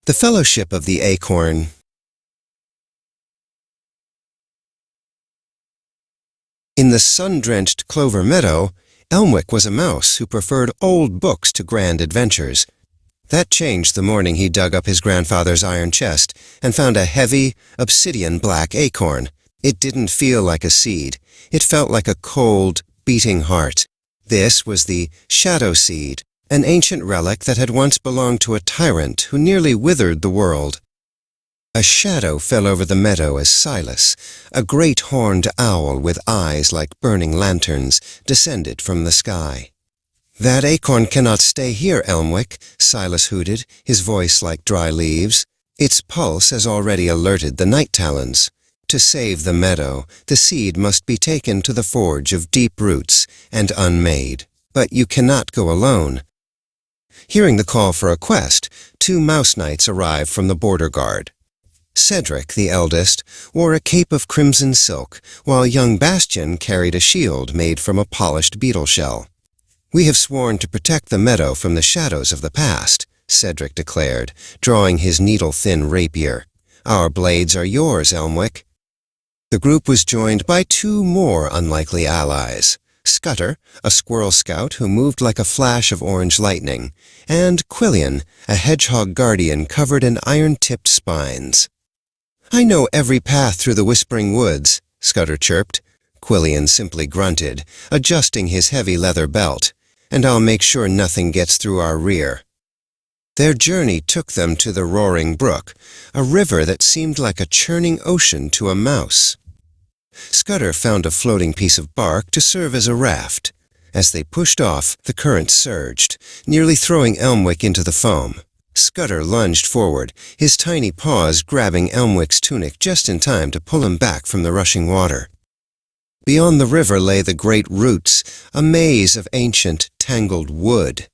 The Fellowship of the Acorn. In the sun-drenched clover meadow, Elmwick was a mouse who preferred old books to grand adventures. That changed the morning he dug up his grandfather's iron chest and found a heavy, obsidian-black acorn. It didn't feel like a seed. It felt like a cold, beating heart. This was the shadow seed, an ancient relic that had once belonged to a tyrant who nearly withered the world. A shadow fell over the meadow as Silas, a great horned owl with eyes like burning lanterns, descended from the sky. "That acorn cannot stay here, Elmwick," Silas hooted, his voice like dry leaves. Its pulse has already alerted the night talons. To save the meadow, the seed must be taken to the forge of deep roots and unmade. But you cannot go alone. Hearing the call for a quest, 2 mouse knights arrived from the border guard. Cedric, the eldest, wore a cape of crimson silk, while young Bastian carried a shield made from a polished beetle shell. "We have sworn to protect the meadow from the shadows of the past," Cedric declared, drawing his needle-thin rapier. "Our blades are yours, Elmwick." The group was joined by 2 more unlikely allies. Scudder, a squirrel scout who moved like a flash of orange lightning, and Quillian, a hedgehog guardian covered in iron-tipped spines. "I know every path through the Whispering Woods," Scudder chirped. Quillian simply grunted, adjusting his heavy leather belt, "and I'll make sure nothing gets through our rear." Their journey took them to the roaring brook, a river that seemed like a churning ocean to a mouse. Scudder found a floating piece of bark to serve as a raft. As they pushed off, the current surged, nearly throwing Elmwick into the foam. Scudder lunged forward, his tiny paws grabbing Elmwick's tunic just in time to pull him back from the rushing water. Beyond the river lay the great roots, a maze of ancient, tangled wood.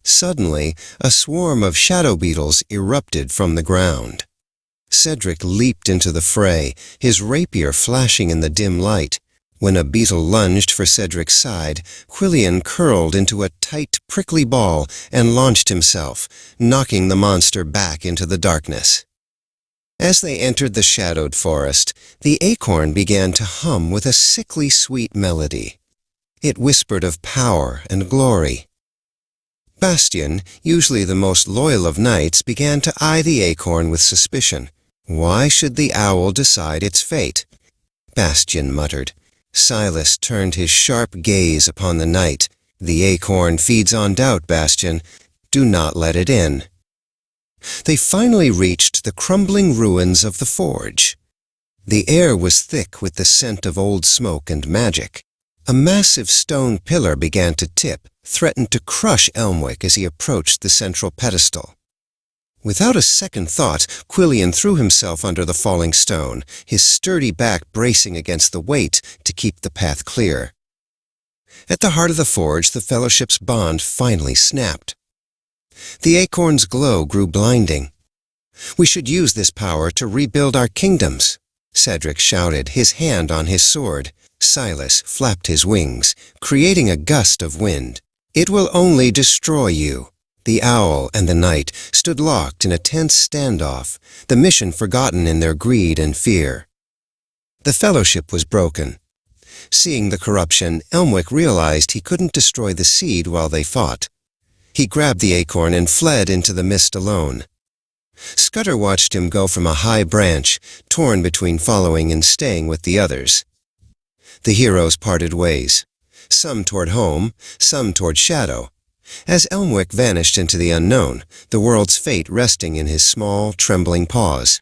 Suddenly, a swarm of shadow beetles erupted from the ground. Cedric leaped into the fray, his rapier flashing in the dim light. When a beetle lunged for Cedric's side, Quillian curled into a tight, prickly ball and launched himself, knocking the monster back into the darkness. As they entered the shadowed forest, the acorn began to hum with a sickly sweet melody. It whispered of power and glory. Bastian, usually the most loyal of knights, began to eye the acorn with suspicion. Why should the owl decide its fate? Bastian muttered. Silas turned his sharp gaze upon the knight. "The acorn feeds on doubt, Bastian. Do not let it in." They finally reached the crumbling ruins of the forge. The air was thick with the scent of old smoke and magic. A massive stone pillar began to tip, threatened to crush Elmwick as he approached the central pedestal. Without a second thought, Quillian threw himself under the falling stone, his sturdy back bracing against the weight to keep the path clear. At the heart of the forge, the Fellowship's bond finally snapped. The acorn's glow grew blinding. "We should use this power to rebuild our kingdoms," Cedric shouted, his hand on his sword. Silas flapped his wings, creating a gust of wind. "It will only destroy you." The owl and the knight stood locked in a tense standoff, the mission forgotten in their greed and fear. The fellowship was broken. Seeing the corruption, Elmwick realized he couldn't destroy the seed while they fought. He grabbed the acorn and fled into the mist alone. Scudder watched him go from a high branch, torn between following and staying with the others. The heroes parted ways, some toward home, some toward shadow. As Elmwick vanished into the unknown, the world's fate resting in his small, trembling paws.